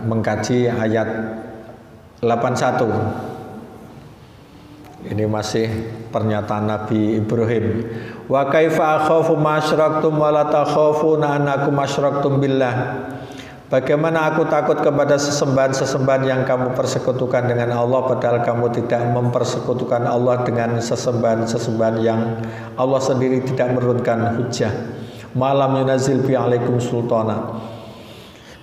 mengkaji ayat 81. Ini masih pernyataan Nabi Ibrahim. Wa kaifa akhafu ma asyraktum wa la takhafuna annakum asyraktum billah. Bagaimana aku takut kepada sesembahan-sesembahan yang kamu persekutukan dengan Allah, padahal kamu tidak mempersekutukan Allah dengan sesembahan-sesembahan yang Allah sendiri tidak menurunkan hujjah. Malam yunazil bi alaikum sultana,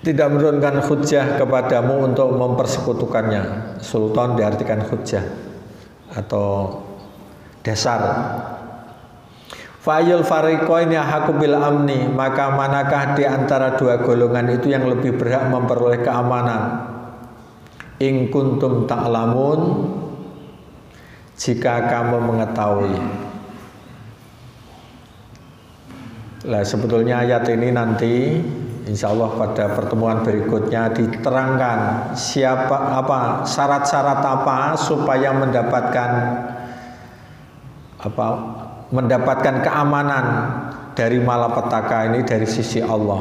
tidak menurunkan hujjah kepadamu untuk mempersekutukannya. Sultan diartikan hujjah atau dasar. Fa'ayul fariqaini ahaqu bil amni, maka manakah di antara dua golongan itu yang lebih berhak memperoleh keamanan? In kuntum ta'lamun, jika kamu mengetahui. Lah sebetulnya ayat ini nanti insya Allah pada pertemuan berikutnya diterangkan syarat-syarat apa supaya mendapatkan keamanan dari malapetaka ini dari sisi Allah.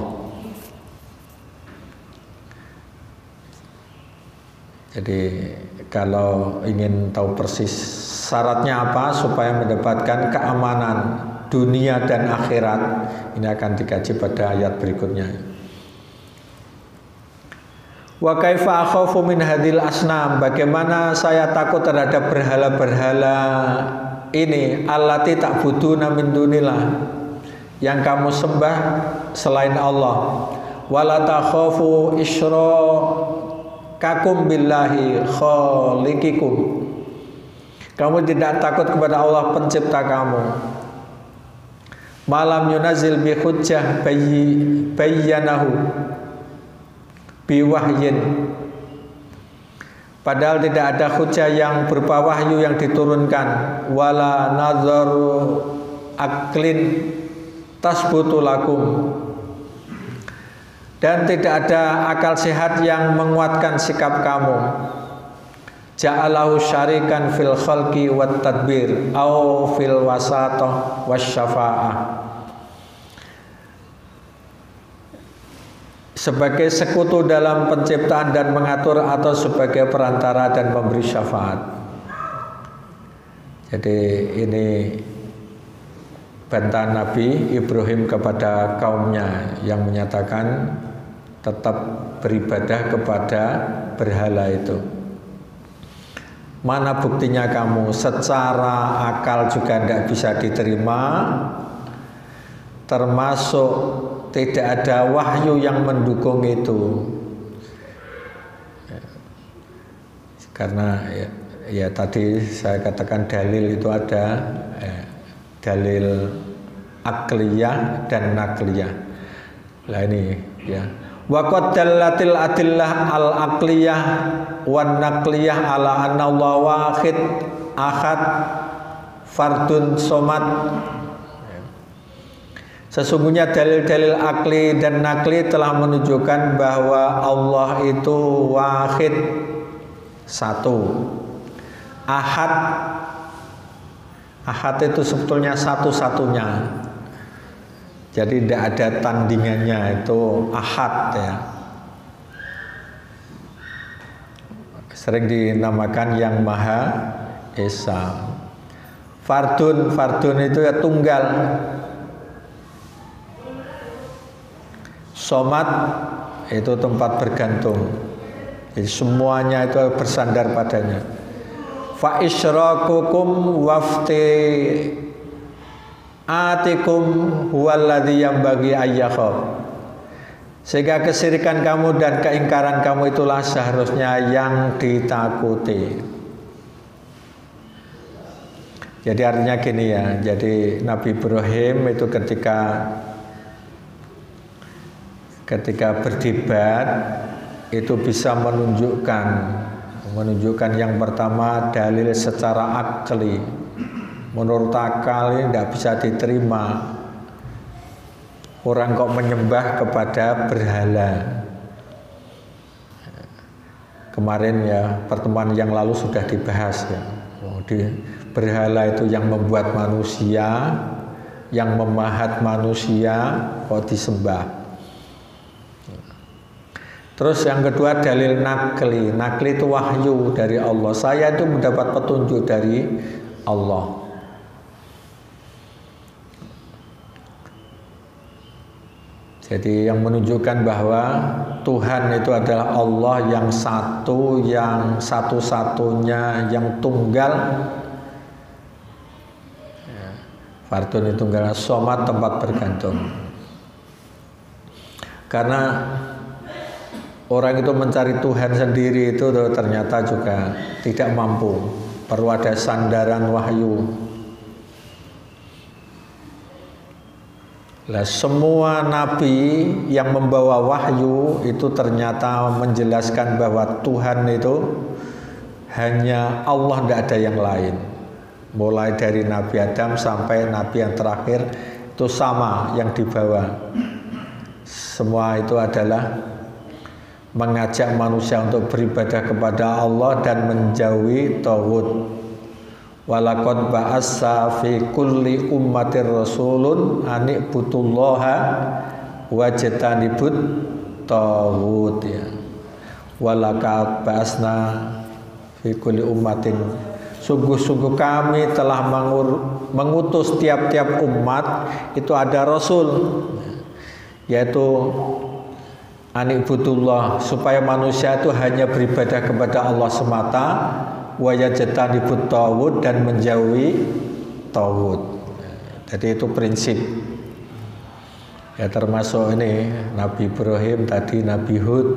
Jadi kalau ingin tahu persis syaratnya apa supaya mendapatkan keamanan dunia dan akhirat, ini akan dikaji pada ayat berikutnya. Wa kaifa akhafu min hadhil asnam, bagaimana saya takut terhadap berhala-berhala ini, allati ta'buduna min dunillah, yang kamu sembah selain Allah. Wala takhafu isyrakakum billahi khaliqikum, kamu tidak takut kepada Allah pencipta kamu. Malam yunazil bi hujjah bayyanahu biwahyin, padahal tidak ada hujah yang berupa wahyu yang diturunkan. Wala nadharu aklin tasbutu lakum, dan tidak ada akal sehat yang menguatkan sikap kamu. Ja'alahu syarikan fil khalqi wat tadbir au fil wasatah wasyafa'ah, sebagai sekutu dalam penciptaan dan mengatur, atau sebagai perantara dan pemberi syafaat. Jadi ini bantahan Nabi Ibrahim kepada kaumnya yang menyatakan tetap beribadah kepada berhala itu. Mana buktinya kamu? Secara akal juga tidak bisa diterima, termasuk tidak ada wahyu yang mendukung itu. Karena ya tadi saya katakan dalil itu ada dalil akliyah dan nakliyah. Lah ini ya. Wa qad dallatil adillah al aqliyah wan nakliyah ala anna Allah wahid ahad fardun somad. Sesungguhnya dalil-dalil akli dan nakli telah menunjukkan bahwa Allah itu wahid, satu. Ahad, ahad itu sebetulnya satu-satunya. Jadi tidak ada tandingannya, itu ahad ya. Sering dinamakan yang Maha Esa. Fardun, fardun itu ya tunggal. Somad itu tempat bergantung. Jadi semuanya itu bersandar padanya. Fa isyrakukum wafti atikum huwallazi yambagi ayyakhaf, sehingga kesyirikan kamu dan keingkaran kamu itulah seharusnya yang ditakuti. Jadi artinya gini ya, jadi Nabi Ibrahim itu ketika berdebat itu bisa menunjukkan yang pertama dalil secara akli. Menurut akal ini tidak bisa diterima orang kok menyembah kepada berhala. Kemarin ya pertemuan yang lalu sudah dibahas ya. Berhala itu yang membuat manusia, yang memahat manusia kok disembah. Terus yang kedua dalil nakli. Nakli itu wahyu dari Allah. Saya itu mendapat petunjuk dari Allah. Jadi yang menunjukkan bahwa Tuhan itu adalah Allah yang satu, yang satu-satunya, yang tunggal. Fardun itu tunggal, somad tempat bergantung. Karena orang itu mencari Tuhan sendiri itu ternyata juga tidak mampu. Perlu ada sandaran wahyu. Lah, semua nabi yang membawa wahyu itu ternyata menjelaskan bahwa Tuhan itu hanya Allah, tidak ada yang lain. Mulai dari Nabi Adam sampai Nabi yang terakhir itu sama yang dibawa. Semua itu adalah mengajak manusia untuk beribadah kepada Allah dan menjauhi taghut. Walaqad ba'assa fi kulli ummatir rasulun ani'budullaha wajtanibut taghut ya. Walaqad ba'asna fi kulli ummatin, sungguh-sungguh kami telah mengutus tiap-tiap umat itu ada rasul, yaitu ani'budullah, supaya manusia itu hanya beribadah kepada Allah semata, wajtanibut taghut, dan menjauhi taghut. Jadi itu prinsip. Ya, termasuk ini Nabi Ibrahim tadi, Nabi Hud,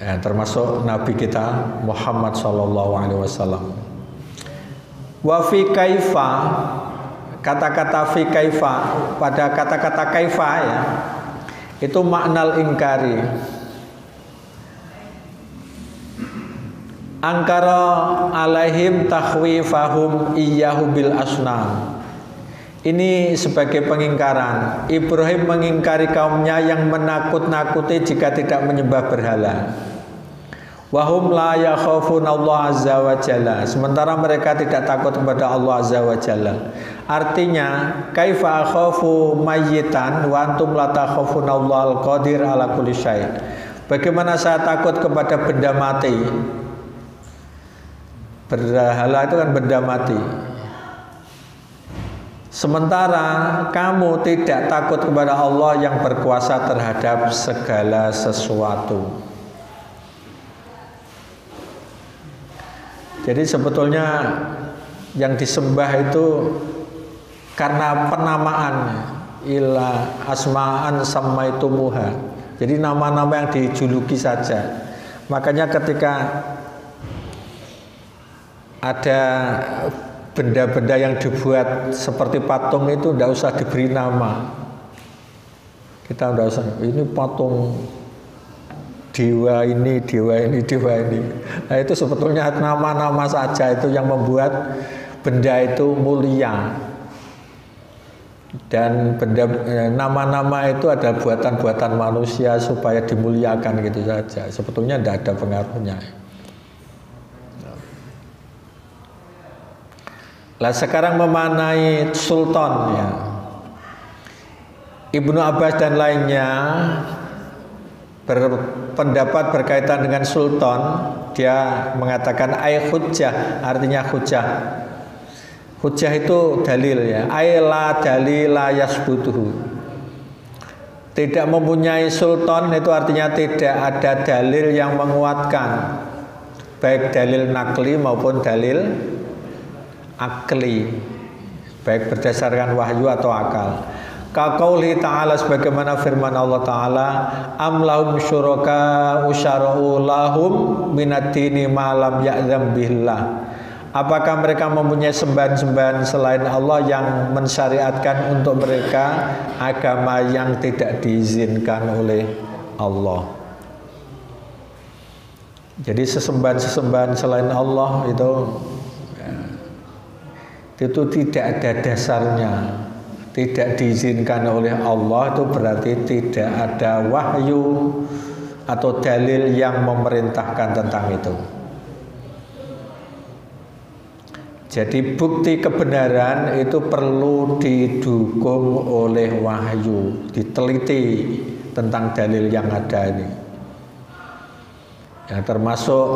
ya, termasuk Nabi kita Muhammad SAW. Wa fi kaifa, kata-kata fi kaifa, pada kata-kata kaifa ya, itu maknal ingkari. Angkara alaihim takhwifahum iyyahu bil asnam. Ini sebagai pengingkaran. Ibrahim mengingkari kaumnya yang menakut-nakuti jika tidak menyembah berhala. Wahum la yakhafuna Allah azza wa jalla. Sementara mereka tidak takut kepada Allah azza wa jalla. Artinya, kaifa akhafu mayyitan wa antum la takhafuna Allah al-qadir ala kulli syai'. Bagaimana saya takut kepada benda mati? Berhala itu kan benda mati. Sementara kamu tidak takut kepada Allah yang berkuasa terhadap segala sesuatu. Jadi sebetulnya yang disembah itu karena penamaan, ila asma'an sammaitumuha. Jadi nama-nama yang dijuluki saja. Makanya ketika ada benda-benda yang dibuat seperti patung itu tidak usah diberi nama. Kita tidak usah, ini patung dewa ini, dewa ini, dewa ini. Nah, itu sebetulnya nama-nama saja itu yang membuat benda itu mulia. Dan benda, nama-nama itu adalah buatan-buatan manusia supaya dimuliakan gitu saja. Sebetulnya tidak ada pengaruhnya. Lah sekarang memanai sultan ya. Ibnu Abbas dan lainnya berpendapat berkaitan dengan sultan. Dia mengatakan ay hujjah, artinya hujjah. Hujjah itu dalil ya. Ay la dalila yasbutuhu. Tidak mempunyai sultan itu artinya tidak ada dalil yang menguatkan, baik dalil nakli maupun dalil akli, baik berdasarkan wahyu atau akal. Kaqauli ta'ala, sebagaimana firman Allah Ta'ala, am lahum syuraka usyara'u lahum minad-dini ma lam ya'zam billah. Apakah mereka mempunyai sembahan-sembahan selain Allah yang mensyariatkan untuk mereka agama yang tidak diizinkan oleh Allah? Jadi sesembahan-sesembahan selain Allah itu tidak ada dasarnya, tidak diizinkan oleh Allah, itu berarti tidak ada wahyu atau dalil yang memerintahkan tentang itu. Jadi bukti kebenaran itu perlu didukung oleh wahyu, diteliti tentang dalil yang ada ini. Ya, termasuk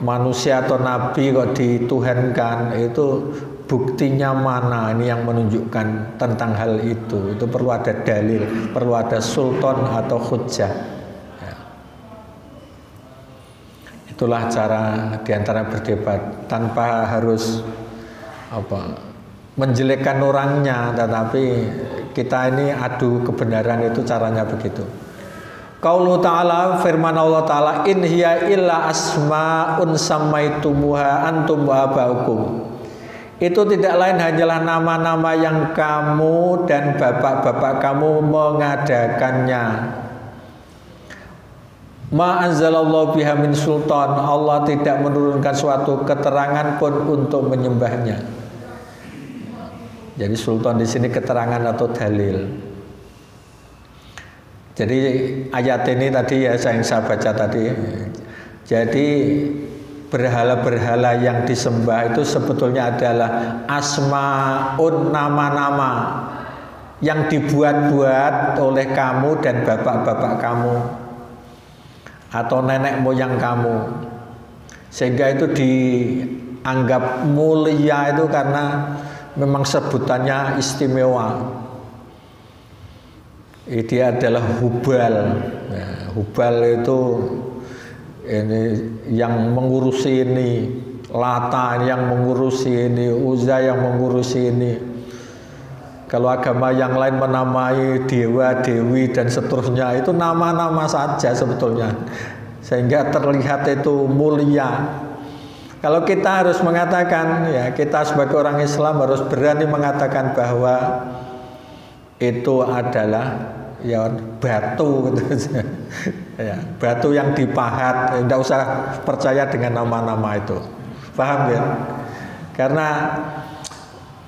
manusia atau nabi kok dituhankan, itu buktinya mana ini yang menunjukkan tentang hal itu perlu ada dalil, perlu ada sultan atau hujjah. Ya. Itulah cara diantara berdebat tanpa harus menjelekkan orangnya, tetapi kita ini adu kebenaran, itu caranya begitu. Qaulu ta'ala, firman Allah ta'ala, in hiya illa asma'un sammaitumuha antum wa abaukum. Itu tidak lain hanyalah nama-nama yang kamu dan bapak-bapak kamu mengadakannya. Ma anzalallahu biha min sultan. Allah tidak menurunkan suatu keterangan pun untuk menyembahnya. Jadi sultan di sini keterangan atau dalil. Jadi ayat ini tadi ya yang saya baca tadi. Jadi berhala-berhala yang disembah itu sebetulnya adalah asmaun, nama-nama yang dibuat-buat oleh kamu dan bapak-bapak kamu atau nenek moyang kamu, sehingga itu dianggap mulia itu karena memang sebutannya istimewa. Dia adalah Hubal. Nah, Hubal itu ini yang mengurusi ini, Lata yang mengurusi ini, Uzza yang mengurusi ini. Kalau agama yang lain menamai dewa, dewi dan seterusnya, itu nama-nama saja sebetulnya, sehingga terlihat itu mulia. Kalau kita harus mengatakan, ya kita sebagai orang Islam harus berani mengatakan bahwa itu adalah ya batu gitu. Ya, batu yang dipahat, tidak usah percaya dengan nama-nama itu, paham ya? Karena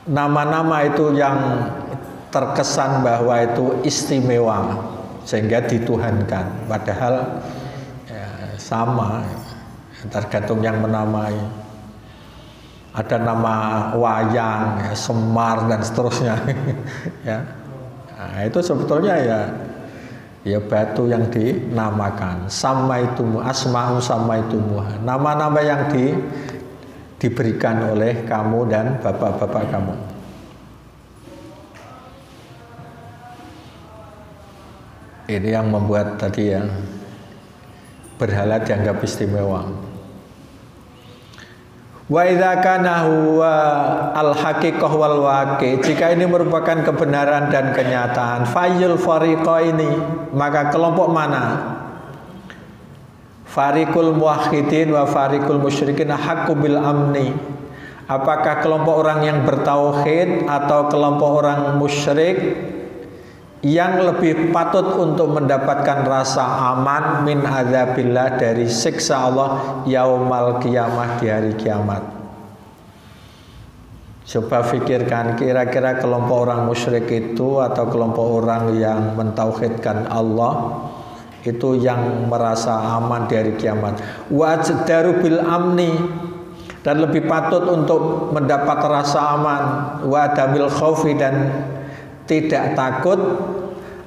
nama-nama itu yang terkesan bahwa itu istimewa sehingga dituhankan, padahal ya, sama, tergantung yang menamai. Ada nama wayang, ya, Semar dan seterusnya. Ya. Nah, itu sebetulnya ya batu yang dinamakan. Sammaitumu asma'u sammaitumu. Nama-nama yang diberikan oleh kamu dan bapak-bapak kamu. Ini yang membuat tadi ya berhala dianggap istimewa. Wa idza kana huwa al-haqiqah wal waqi, jika ini merupakan kebenaran dan kenyataan, fayul fariqaini, maka kelompok mana? Fariqul muwahhidin wa fariqul musyrikin haqqu bil amni. Apakah kelompok orang yang bertauhid atau kelompok orang musyrik yang lebih patut untuk mendapatkan rasa aman min adzabillah, dari siksa Allah yaumal qiyamah, di hari kiamat. Coba pikirkan, kira-kira kelompok orang musyrik itu atau kelompok orang yang mentauhidkan Allah itu yang merasa aman di hari kiamat. Wajdaru bil amni, dan lebih patut untuk mendapat rasa aman, wa adamil khaufi, dan tidak takut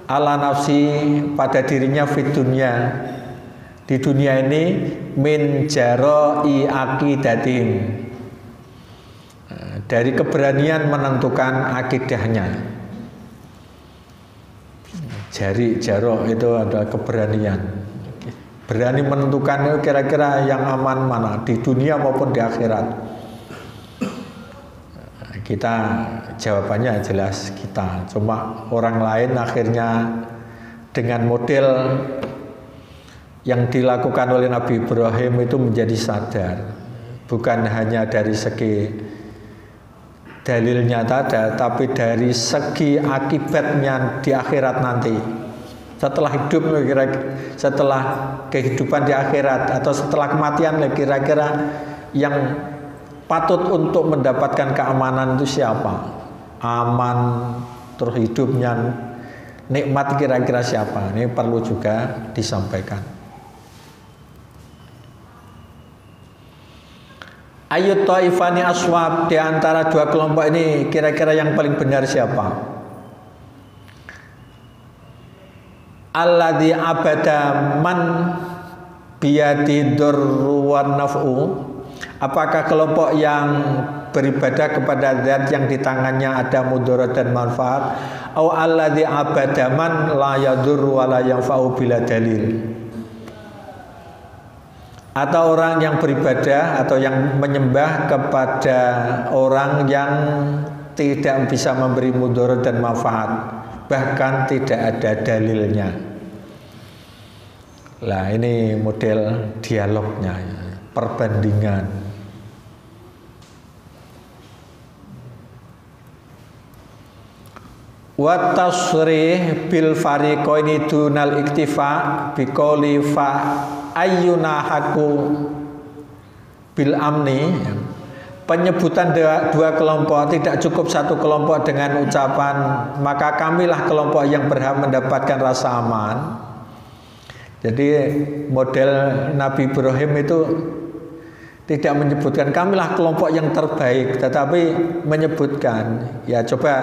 ala nafsi pada dirinya fid dunya, di dunia ini, min jaroi aqidatim, dari keberanian menentukan akidahnya. Jaro itu adalah keberanian, berani menentukan kira-kira yang aman mana di dunia maupun di akhirat. Kita jawabannya jelas kita, cuma orang lain akhirnya dengan model yang dilakukan oleh Nabi Ibrahim itu menjadi sadar, bukan hanya dari segi dalilnya tadi, tapi dari segi akibatnya di akhirat nanti, setelah hidup, setelah kehidupan di akhirat atau setelah kematian, kira-kira yang patut untuk mendapatkan keamanan itu siapa? Aman terus hidupnya nikmat, kira-kira siapa? Ini perlu juga disampaikan. Ayut ta'ifani aswab, di antara dua kelompok ini kira-kira yang paling benar siapa? alladzi abada man biyadi durru wan naf'u, apakah kelompok yang beribadah kepada zat yang di tangannya ada mudarat dan manfaat, au alladzi abada man la yadurru wa la yanfa'u bila dalil, atau orang yang beribadah atau yang menyembah kepada orang yang tidak bisa memberi mudarat dan manfaat, bahkan tidak ada dalilnya. Lah ini model dialognya, perbandingan. Wa tasrih bil fariqaini dunal iktifa biqauli fa ayyuna haqqu bil amni. Penyebutan dua kelompok, tidak cukup satu kelompok dengan ucapan maka kamilah kelompok yang berhak mendapatkan rasa aman. Jadi model Nabi Ibrahim itu tidak menyebutkan kamilah kelompok yang terbaik, tetapi menyebutkan, ya coba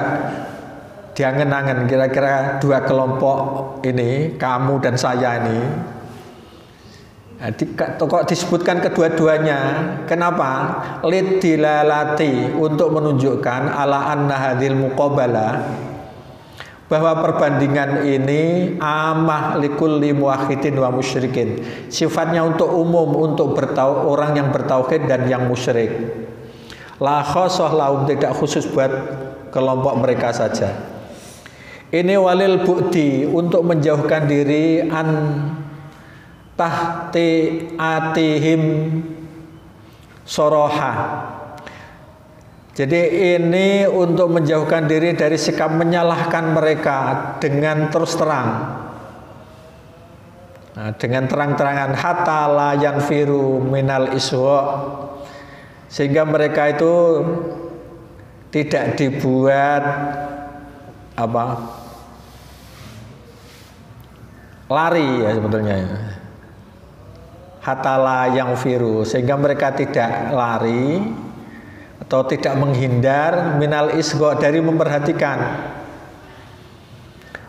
diangen-angen kira-kira dua kelompok ini, kamu dan saya ini, kok disebutkan kedua-duanya. Kenapa? Lidilalati, untuk menunjukkan ala anna hadhil muqabalah, bahwa perbandingan ini amah likulli muwahhidin wa musyrikin, sifatnya untuk umum, untuk orang yang bertauhid dan yang musyrik. La khosoh lahum, tidak khusus buat kelompok mereka saja. Ini walil bu'di, untuk menjauhkan diri an tahti atihim soroha. Jadi ini untuk menjauhkan diri dari sikap menyalahkan mereka dengan terus terang, dengan terang-terangan, hatta la yanfiru minal iswa, sehingga mereka itu tidak dibuat lari, ya sebetulnya, hatala yang firu, sehingga mereka tidak lari atau tidak menghindar minal isgo, dari memperhatikan,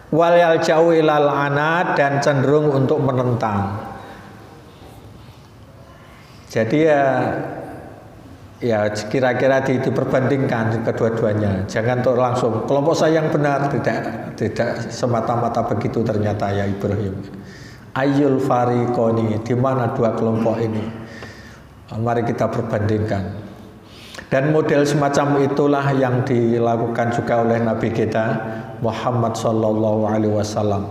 wal yaljau ilal anad, dan cenderung untuk menentang. Jadi ya kira-kira diperbandingkan kedua-duanya. Jangan tuh langsung kelompok saya yang benar, tidak semata-mata begitu ternyata ya Ibrahim. Ayyul fariqoni, di mana dua kelompok ini? Mari kita perbandingkan. Dan model semacam itulah yang dilakukan juga oleh Nabi kita Muhammad sallallahu alaihi wasallam.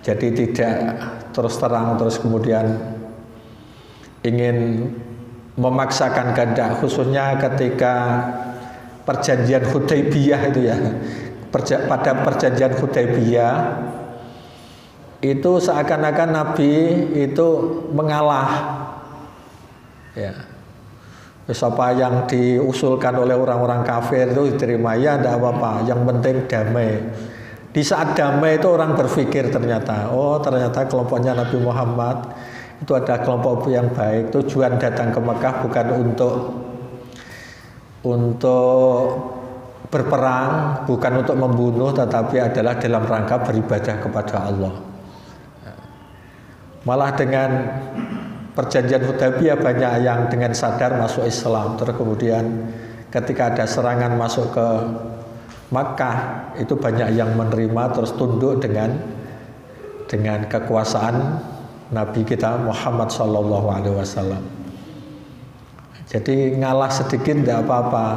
Jadi tidak terus terang terus kemudian ingin memaksakan kehendak, khususnya ketika perjanjian Hudaybiyah itu ya. Pada perjanjian Hudaybiyah itu seakan-akan Nabi itu mengalah, ya. Apa yang diusulkan oleh orang-orang kafir itu diterima, ya tidak apa-apa, yang penting damai. Di saat damai itu orang berpikir ternyata kelompoknya Nabi Muhammad itu ada kelompok yang baik. Tujuan datang ke Mekah bukan untuk berperang, bukan untuk membunuh, tetapi adalah dalam rangka beribadah kepada Allah. Malah dengan perjanjian Hudaybiyah banyak yang dengan sadar masuk Islam. Terus kemudian ketika ada serangan masuk ke Makkah, itu banyak yang menerima terus tunduk dengan kekuasaan Nabi kita Muhammad sallallahu alaihi wasallam. Jadi ngalah sedikit tidak apa-apa,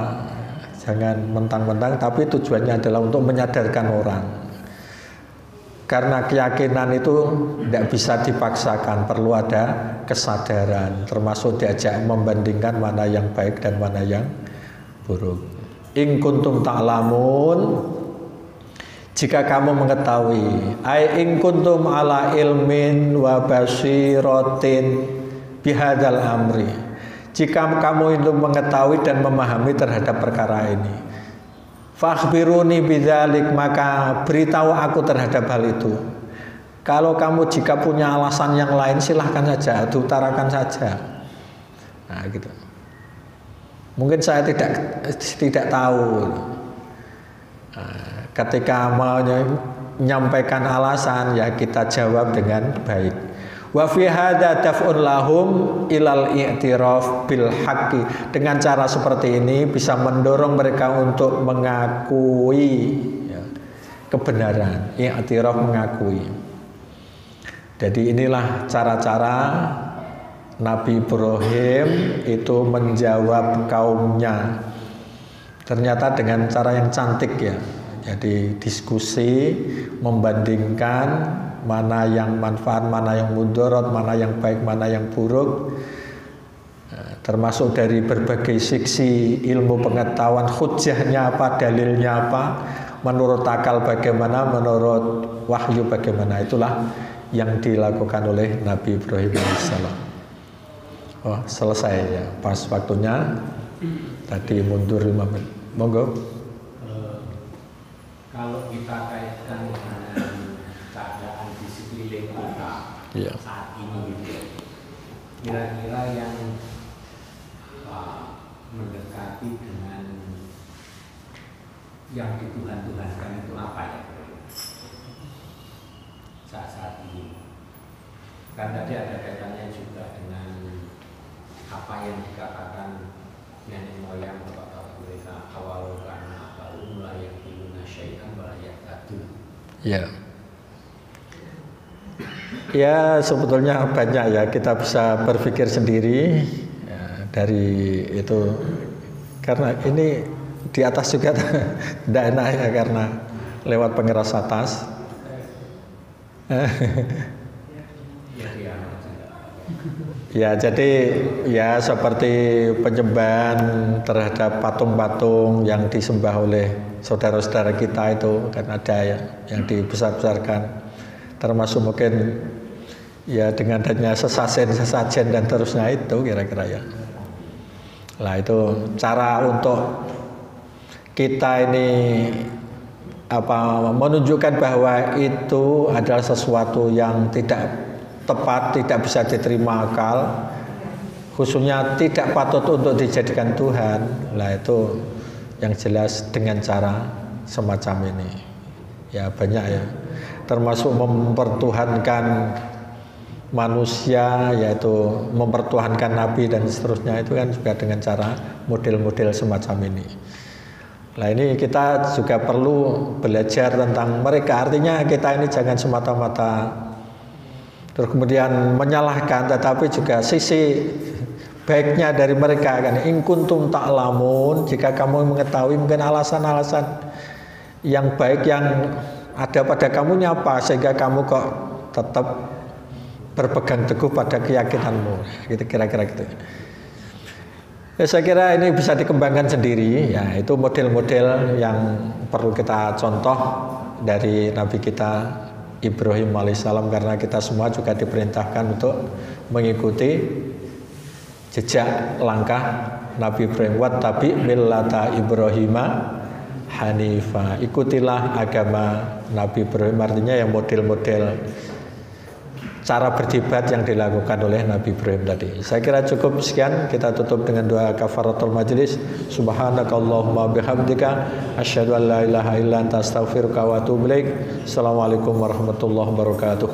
jangan mentang-mentang, tapi tujuannya adalah untuk menyadarkan orang. Karena keyakinan itu tidak bisa dipaksakan, perlu ada kesadaran, termasuk diajak membandingkan mana yang baik dan mana yang buruk. In kuntum ta'lamun, jika kamu mengetahui, ai in kuntum ala ilmin wa basiratin bihadzal amri, jika kamu itu mengetahui dan memahami terhadap perkara ini, fakhbiruni bidzalik, maka beritahu aku terhadap hal itu. Kalau kamu jika punya alasan yang lain, silahkan saja, diutarakan saja. Nah, gitu. Mungkin saya tidak tahu. Nah, ketika menyampaikan alasan, ya kita jawab dengan baik. Wa fi hadza daf'un lahum ilal i'tiraf bil haqqi. Dengan cara seperti ini bisa mendorong mereka untuk mengakui, ya, kebenaran, i'tiraf, mengakui. Jadi inilah cara-cara Nabi Ibrahim itu menjawab kaumnya. Ternyata dengan cara yang cantik, ya. Jadi diskusi, membandingkan mana yang manfaat, mana yang mudarat, mana yang baik, mana yang buruk. Termasuk dari berbagai sisi ilmu pengetahuan, hujjahnya apa, dalilnya apa, menurut akal bagaimana, menurut wahyu bagaimana. Itulah yang dilakukan oleh Nabi Ibrahim alaihissalam. Oh, selesai ya, pas waktunya. Tadi mundur 5 menit. Monggo. Kalau kita kaitkan dengan keadaan di sekeliling kita, ya, saat ini, kira-kira yang mendekati dengan yang dituhan-tuhankan itu apa ya? Saat ini, kan tadi ada kaitannya juga dengan apa yang dikatakan nenek moyang bapak mereka awal karena apa mulai yang ilmu syaitan banyak tadi. Ya. Ya, sebetulnya banyak ya, kita bisa berpikir sendiri ya, dari itu, karena ini di atas juga tidak enak ya, karena lewat pengeras atas. Ya, jadi ya seperti penyembahan terhadap patung-patung yang disembah oleh saudara-saudara kita itu kan ada ya, yang dibesar-besarkan, termasuk mungkin ya dengan adanya sesajen dan terusnya itu kira-kira ya. Lah itu cara untuk kita ini menunjukkan bahwa itu adalah sesuatu yang tidak tepat, tidak bisa diterima akal, khususnya tidak patut untuk dijadikan Tuhan. Lah itu yang jelas dengan cara semacam ini. Ya banyak ya, termasuk mempertuhankan manusia, yaitu mempertuhankan Nabi dan seterusnya, itu kan juga dengan cara model-model semacam ini. Nah ini kita juga perlu belajar tentang mereka. Artinya kita ini jangan semata-mata terus kemudian menyalahkan, tetapi juga sisi baiknya dari mereka kan. In kuntum ta'lamun, jika kamu mengetahui mungkin alasan-alasan yang baik yang ada pada kamu apa sehingga kamu kok tetap berpegang teguh pada keyakinanmu, gitu kira-kira gitu. Ya, saya kira ini bisa dikembangkan sendiri ya, itu model-model yang perlu kita contoh dari Nabi kita Ibrahim alaihissalam, karena kita semua juga diperintahkan untuk mengikuti jejak langkah Nabi Ibrahim. Wattabi millata Ibrahima hanifa, ikutilah agama Nabi Ibrahim, artinya yang model-model cara berdebat yang dilakukan oleh Nabi Ibrahim tadi. Saya kira cukup sekian, kita tutup dengan doa kafaratul majlis. Subhanakallahumma bihamdika asyhadu an la ilaha illa anta astaghfiruka wa atubu ilaik. Assalamualaikum warahmatullahi wabarakatuh.